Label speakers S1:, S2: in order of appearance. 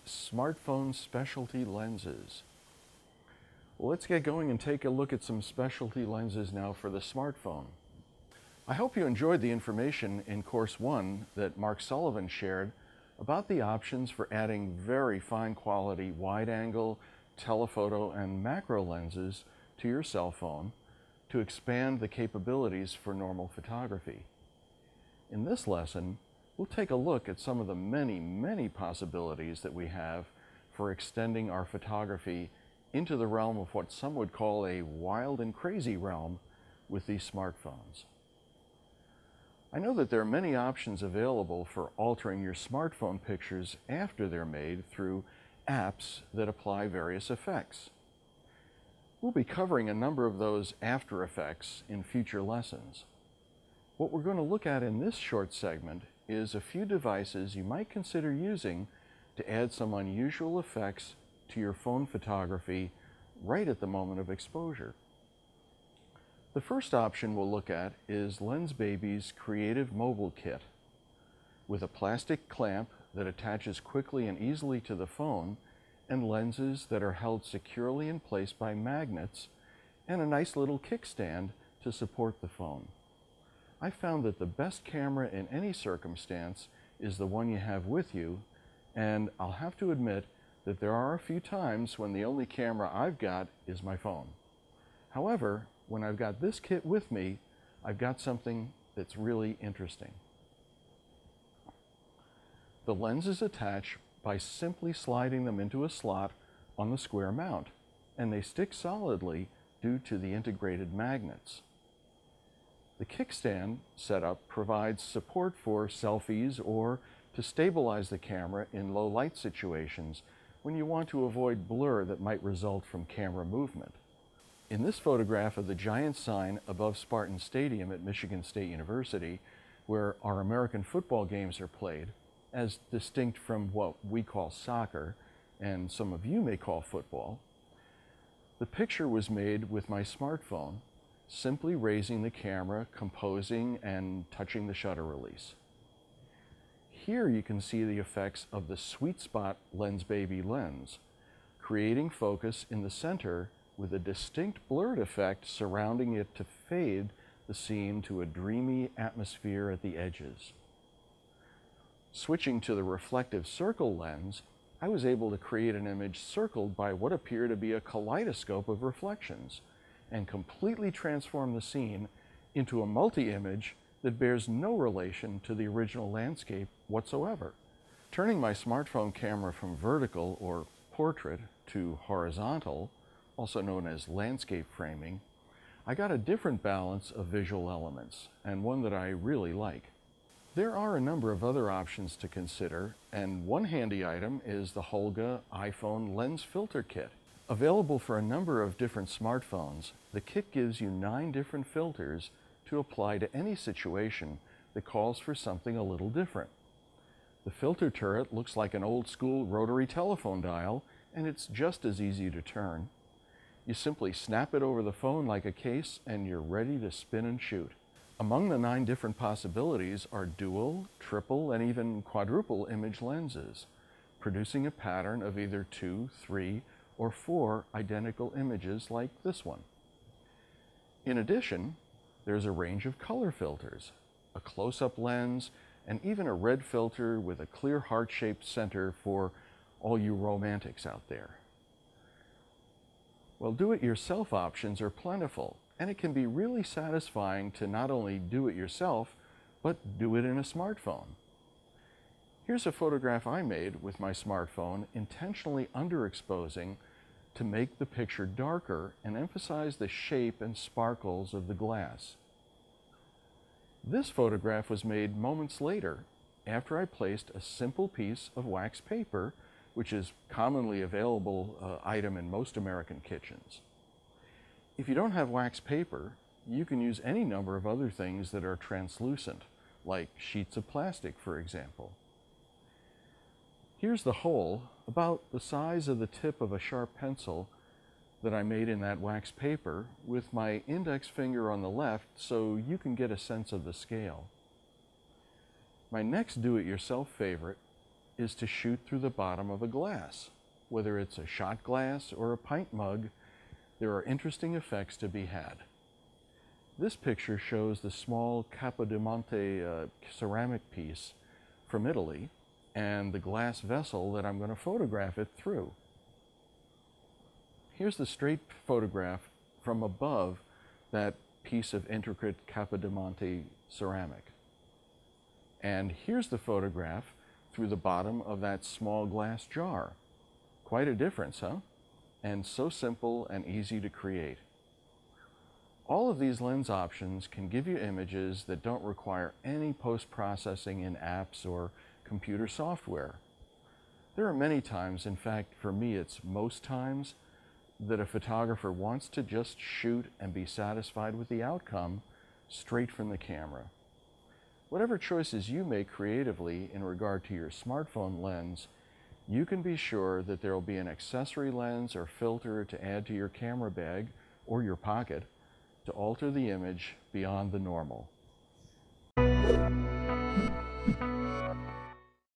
S1: Smartphone specialty lenses. Well, let's get going and take a look at some specialty lenses now for the smartphone. I hope you enjoyed the information in Course 1 that Mark Sullivan shared about the options for adding very fine quality wide-angle, telephoto, and macro lenses to your cell phone to expand the capabilities for normal photography. In this lesson, we'll take a look at some of the many possibilities that we have for extending our photography into the realm of what some would call a wild and crazy realm with these smartphones. I know that there are many options available for altering your smartphone pictures after they're made through apps that apply various effects. We'll be covering a number of those after effects in future lessons. What we're going to look at in this short segment is a few devices you might consider using to add some unusual effects to your phone photography right at the moment of exposure. The first option we'll look at is LensBaby's Creative Mobile Kit. With a plastic clamp that attaches quickly and easily to the phone, and lenses that are held securely in place by magnets, and a nice little kickstand to support the phone. I found that the best camera in any circumstance is the one you have with you, and I'll have to admit that there are a few times when the only camera I've got is my phone. However, when I've got this kit with me, I've got something that's really interesting. The lenses attach by simply sliding them into a slot on the square mount, and they stick solidly due to the integrated magnets. The kickstand setup provides support for selfies or to stabilize the camera in low light situations when you want to avoid blur that might result from camera movement. In this photograph of the giant sign above Spartan Stadium at Michigan State University, where our American football games are played, as distinct from what we call soccer, and some of you may call football, the picture was made with my smartphone, simply raising the camera, composing, and touching the shutter release. Here you can see the effects of the Sweet Spot LensBaby lens, creating focus in the center with a distinct blurred effect surrounding it to fade the scene to a dreamy atmosphere at the edges. Switching to the reflective circle lens, I was able to create an image circled by what appear to be a kaleidoscope of reflections and completely transform the scene into a multi-image that bears no relation to the original landscape whatsoever. Turning my smartphone camera from vertical or portrait to horizontal, also known as landscape framing, I got a different balance of visual elements, and one that I really like. There are a number of other options to consider, and one handy item is the Holga iPhone Lens Filter Kit. Available for a number of different smartphones, the kit gives you 9 different filters to apply to any situation that calls for something a little different. The filter turret looks like an old-school rotary telephone dial, and it's just as easy to turn. You simply snap it over the phone like a case, and you're ready to spin and shoot. Among the 9 different possibilities are dual, triple, and even quadruple image lenses, producing a pattern of either 2, 3, or 4 identical images like this one. In addition, there's a range of color filters, a close-up lens, and even a red filter with a clear heart-shaped center for all you romantics out there. Well, do-it-yourself options are plentiful, and it can be really satisfying to not only do it yourself, but do it in a smartphone. Here's a photograph I made with my smartphone, intentionally underexposing to make the picture darker and emphasize the shape and sparkles of the glass. This photograph was made moments later, after I placed a simple piece of wax paper, which is commonly available item in most American kitchens. If you don't have wax paper, you can use any number of other things that are translucent, like sheets of plastic, for example. Here's the hole, about the size of the tip of a sharp pencil, that I made in that wax paper with my index finger on the left so you can get a sense of the scale. My next do-it-yourself favorite is to shoot through the bottom of a glass. Whether it's a shot glass or a pint mug, there are interesting effects to be had. This picture shows the small Capodimonte ceramic piece from Italy and the glass vessel that I'm going to photograph it through. Here's the straight photograph from above that piece of intricate Capodimonte ceramic. And here's the photograph through the bottom of that small glass jar. Quite a difference, huh? And so simple and easy to create. All of these lens options can give you images that don't require any post-processing in apps or computer software. There are many times, in fact, for me it's most times, that a photographer wants to just shoot and be satisfied with the outcome straight from the camera. Whatever choices you make creatively in regard to your smartphone lens, you can be sure that there will be an accessory lens or filter to add to your camera bag or your pocket to alter the image beyond the normal.